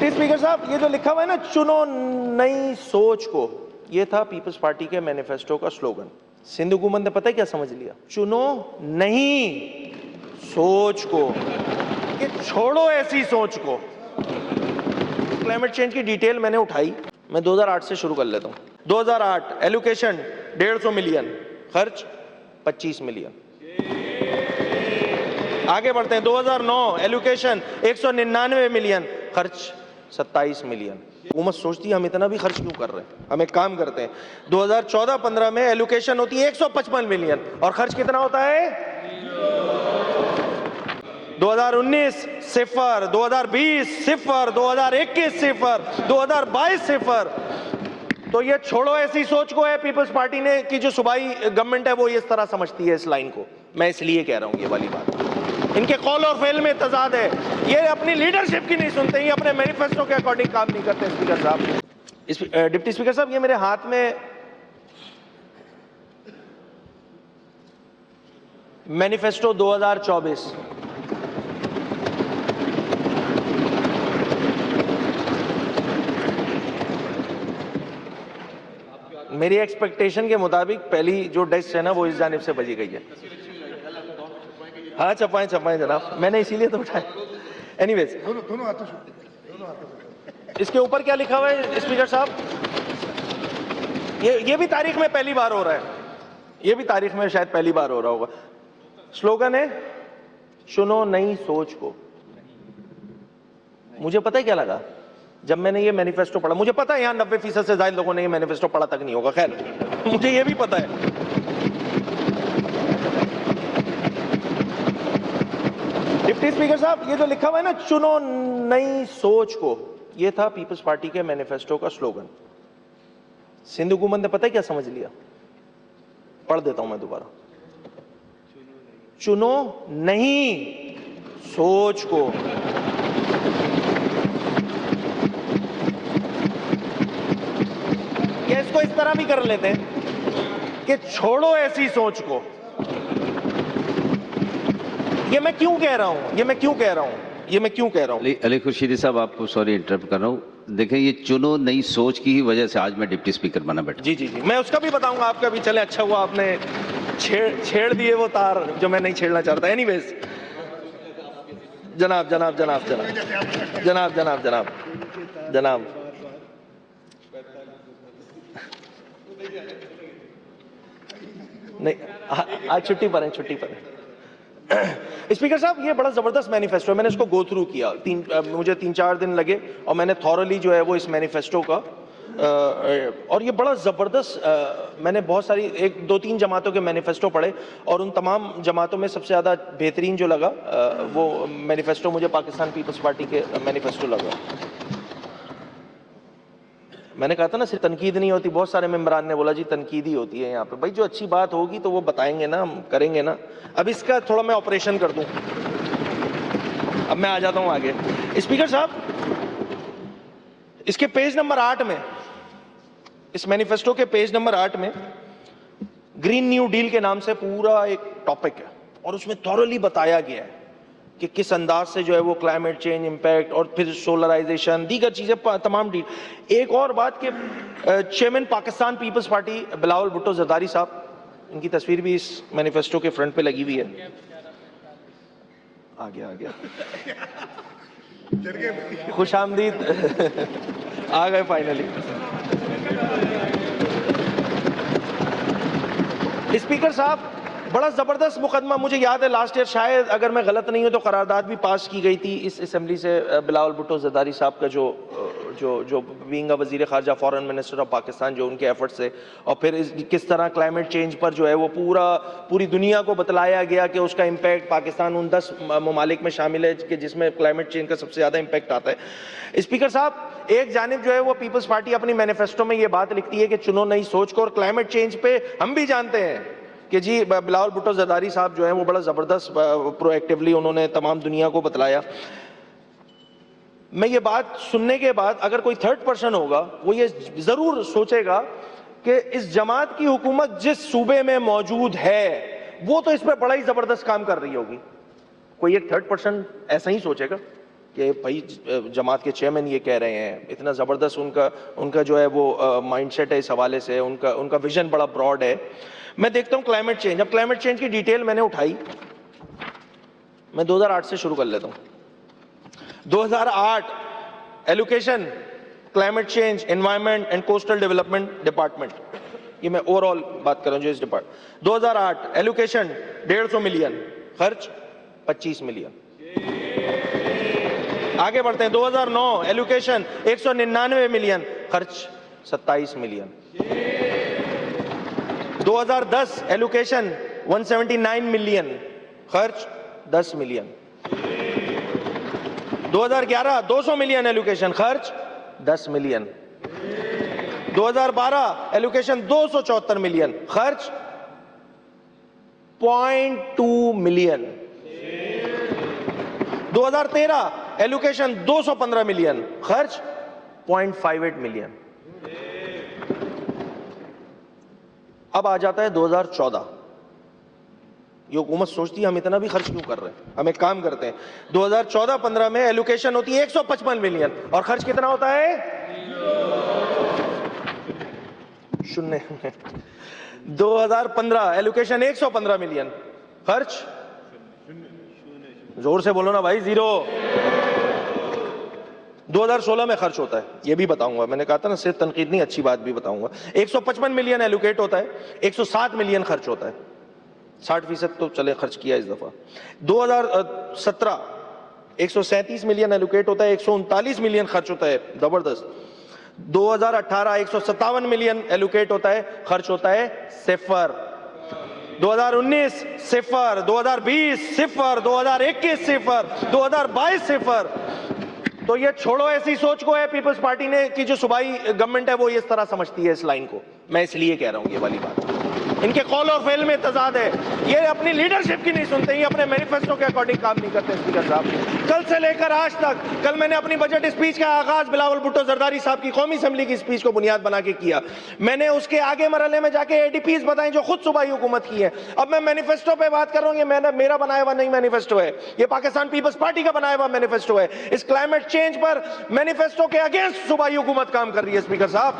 Deputy speaker साहब, ये जो लिखा हुआ है ना, चुनो नई सोच को, ये था पीपल्स पार्टी के मैनिफेस्टो का स्लोगन। सिंध हुकूमत ने पता है क्या समझ लिया? चुनो नई सोच को, कि छोड़ो ऐसी सोच को। क्लाइमेट चेंज की डिटेल मैंने उठाई, मैं 2008 से शुरू कर लेता हूँ। 2008 एलोकेशन 150 मिलियन, खर्च 25 मिलियन। आगे बढ़ते हैं, 2009 एलोकेशन 199 मिलियन, खर्च 27 मिलियन। हुकूमत सोचती है हम इतना भी खर्च क्यों कर रहे हैं, हम एक काम करते हैं। 2014-15 में एलोकेशन होती है 155 मिलियन और खर्च कितना होता है? 2019 सिफर, 2020 सिफर, 2021 सिफर, 2022 सिफर। तो ये छोड़ो ऐसी सोच को है पीपल्स पार्टी ने, कि जो सूबाई गवर्नमेंट है वो इस तरह समझती है इस लाइन को। मैं इसलिए कह रहा हूं ये वाली बात, इनके कौल और फेल में तजाद है। ये अपनी लीडरशिप की नहीं सुनते, ये अपने मैनिफेस्टो के अकॉर्डिंग काम नहीं करते। स्पीकर साहब, डिप्टी स्पीकर साहब, ये मेरे हाथ में मैनिफेस्टो 2024, मेरी एक्सपेक्टेशन के मुताबिक पहली जो डेस्क है ना वो इस जानिब से बजी गई है। हाँ छपाएं जनाब, मैंने इसीलिए तो उठाया। एनीवेज, इसके ऊपर क्या लिखा हुआ है स्पीकर साहब? ये भी तारीख में पहली बार हो रहा है, ये भी तारीख में शायद पहली बार हो रहा होगा। स्लोगन है चुनो नई सोच को। मुझे पता है क्या लगा जब मैंने ये मैनिफेस्टो पढ़ा? मुझे पता है यहाँ 90% से ज्यादा लोगों ने ये मैनिफेस्टो पढ़ा तक नहीं होगा, खैर मुझे ये भी पता है। डिप्टी स्पीकर साहब, ये जो लिखा हुआ है ना, चुनो नई सोच को, ये था पीपल्स पार्टी के मैनिफेस्टो का स्लोगन। सिंध हुकूमत ने पता है क्या समझ लिया? पढ़ देता हूं मैं दोबारा। चुनो नई सोच को, क्या इसको इस तरह भी कर लेते हैं कि छोड़ो ऐसी सोच को? ये मैं क्यों कह रहा हूं, ये मैं क्यों कह रहा हूं? अली खुर्शीदी साहब, आपको सॉरी इंटरप्ट कर रहा हूं। देखें, ये चुनो नई सोच की ही वजह से आज मैं डिप्टी स्पीकर बना बैठा। जी, मैं उसका भी बताऊंगा, आपका भी। चले, अच्छा हुआ आपने छेड़ दिए वो तार जो मैं नहीं छेड़ना चाहता। एनीवेज, जनाब नहीं, आज छुट्टी पर है। स्पीकर साहब, ये बड़ा जबरदस्त मैनिफेस्टो है, मैंने इसको गो थ्रू किया। मुझे 3-4 दिन लगे और मैंने थॉरली जो है वो इस मैनिफेस्टो का और ये बड़ा ज़बरदस्त, मैंने बहुत सारी 1-2-3 जमातों के मैनिफेस्टो पढ़े और उन तमाम जमातों में सबसे ज़्यादा बेहतरीन जो लगा वो मैनिफेस्टो मुझे पाकिस्तान पीपल्स पार्टी के मैनिफेस्टो लगा। मैंने कहा था ना सिर्फ तनकीद नहीं होती, बहुत सारे मेंबरान ने बोला जी तनकीद ही होती है यहाँ पे। भाई जो अच्छी बात होगी तो वो बताएंगे ना, हम करेंगे ना। अब इसका थोड़ा मैं ऑपरेशन कर दूं, अब मैं आ जाता हूं आगे। स्पीकर साहब, इसके पेज नंबर 8 में, इस मैनिफेस्टो के पेज नंबर 8 में ग्रीन न्यू डील के नाम से पूरा एक टॉपिक है और उसमें थॉरली बताया गया है कि किस अंदाज से जो है वो क्लाइमेट चेंज इम्पैक्ट और फिर सोलराइजेशन, दीगर चीजें, तमाम डील। एक और बात कि chairman Pakistan Peoples Party Bilawal Bhutto Zardari साहब, इनकी तस्वीर भी इस मैनिफेस्टो के फ्रंट पे लगी हुई है। आ गया खुश आमदीद आ गए फाइनली। स्पीकर साहब, बड़ा ज़बरदस्त मुकदमा, मुझे याद है लास्ट ईयर शायद अगर मैं गलत नहीं हूं तो करारदाद भी पास की गई थी इस असेंबली से बिलावल भुट्टो जरदारी साहब का, जो बीइंग वज़ीर ख़ारजा फॉरेन मिनिस्टर ऑफ पाकिस्तान, जो उनके एफर्ट से, और फिर किस तरह क्लाइमेट चेंज पर जो है वो पूरी दुनिया को बतलाया गया कि उसका इम्पैक्ट, पाकिस्तान उन 10 ममालिक में शामिल है कि जिसमें क्लाइमेट चेंज का सबसे ज़्यादा इम्पैक्ट आता है। स्पीकर साहब, एक जानिब जो है वो पीपल्स पार्टी अपनी मैनिफेस्टो में ये बात लिखती है कि चुनो नई सोच को, और क्लाइमेट चेंज पे हम भी जानते हैं कि जी बिलावल भुट्टो जरदारी साहब जो हैं वो बड़ा ज़बरदस्त प्रोएक्टिवली उन्होंने तमाम दुनिया को बतलाया। मैं ये बात सुनने के बाद अगर कोई थर्ड पर्सन होगा वो ये ज़रूर सोचेगा कि इस जमात की हुकूमत जिस सूबे में मौजूद है वो तो इस पर बड़ा ही ज़बरदस्त काम कर रही होगी। कोई एक थर्ड पर्सन ऐसा ही सोचेगा। कि भाई जमात के चेयरमैन ये कह रहे हैं, इतना ज़बरदस्त उनका जो है वो माइंडसेट है इस हवाले से, उनका विजन बड़ा ब्रॉड है। मैं देखता हूँ क्लाइमेट चेंज, अब क्लाइमेट चेंज की डिटेल मैंने उठाई, मैं 2008 से शुरू कर लेता हूँ। 2008 allocation climate change, environment and coastal development department, ये मैं ओवरऑल बात कर रहा हूँ जो इस डिपार्टमेंट। 2008 एलोकेशन 150 मिलियन, खर्च 25 मिलियन। आगे बढ़ते हैं, 2009 एलोकेशन 199 मिलियन, खर्च 27 मिलियन। 2010 एलोकेशन 179 मिलियन, खर्च 10 मिलियन। 2011 200 मिलियन एलोकेशन, खर्च 10 मिलियन। 2012 एलोकेशन 274 मिलियन, खर्च 0.2 मिलियन। 2013 एलोकेशन 215 मिलियन, खर्च 0.58 मिलियन। अब आ जाता है 2014। ये हुकूमत सोचती है हम इतना भी खर्च क्यों कर रहे हैं, हम एक काम करते हैं। 2014-15 में एलोकेशन होती है 155 मिलियन और खर्च कितना होता है? शून्य। 2015 एलोकेशन 115 मिलियन, खर्च जोर से बोलो ना भाई, 0। 2016 में खर्च होता है, ये भी बताऊंगा, मैंने कहा था ना सिर्फ तनकीद नहीं, अच्छी बात भी बताऊंगा। 155 मिलियन एलोकेट होता है, 107 मिलियन खर्च होता है, 60% तो चले खर्च किया इस दफा। 2017 137 मिलियन एलोकेट होता है, 139 मिलियन खर्च होता है, जबरदस्त। 2018 157 मिलियन एलोकेट होता है, खर्च होता है 0। 2019 0, 2020 0, 2021 0, 2022 0। तो ये छोड़ो ऐसी सोच को है पीपल्स पार्टी ने कि जो सूबाई गवर्नमेंट है वो इस तरह समझती है इस लाइन को। मैं इसलिए कह रहा हूं ये वाली बात, इनके कॉल और फेल में तजाद है। ये अपनी लीडरशिप की नहीं सुनते, ये अपने मैनिफेस्टो के अकॉर्डिंग काम नहीं करते। स्पीकर साहब, कल से लेकर आज तक, कल मैंने अपनी बजट स्पीच का आगाज बिलावल भुट्टो जरदारी साहब की कौमी असेंबली की स्पीच को बुनियाद बना के किया। मैंने उसके आगे मरहले में जाके एडीपीज बताएं जो खुद सूबाई हुकूमत की है। अब मैं मैनिफेस्टो पे बात कर रहा हूं, ये मेरा बनाया हुआ नहीं मैनिफेस्टो है, ये पाकिस्तान पीपल्स पार्टी का बनाया हुआ मैनिफेस्टो है। इस क्लाइमेट चेंज पर मैनिफेस्टो के अगेंस्ट सूबाई हुकूमत काम कर रही है। स्पीकर साहब,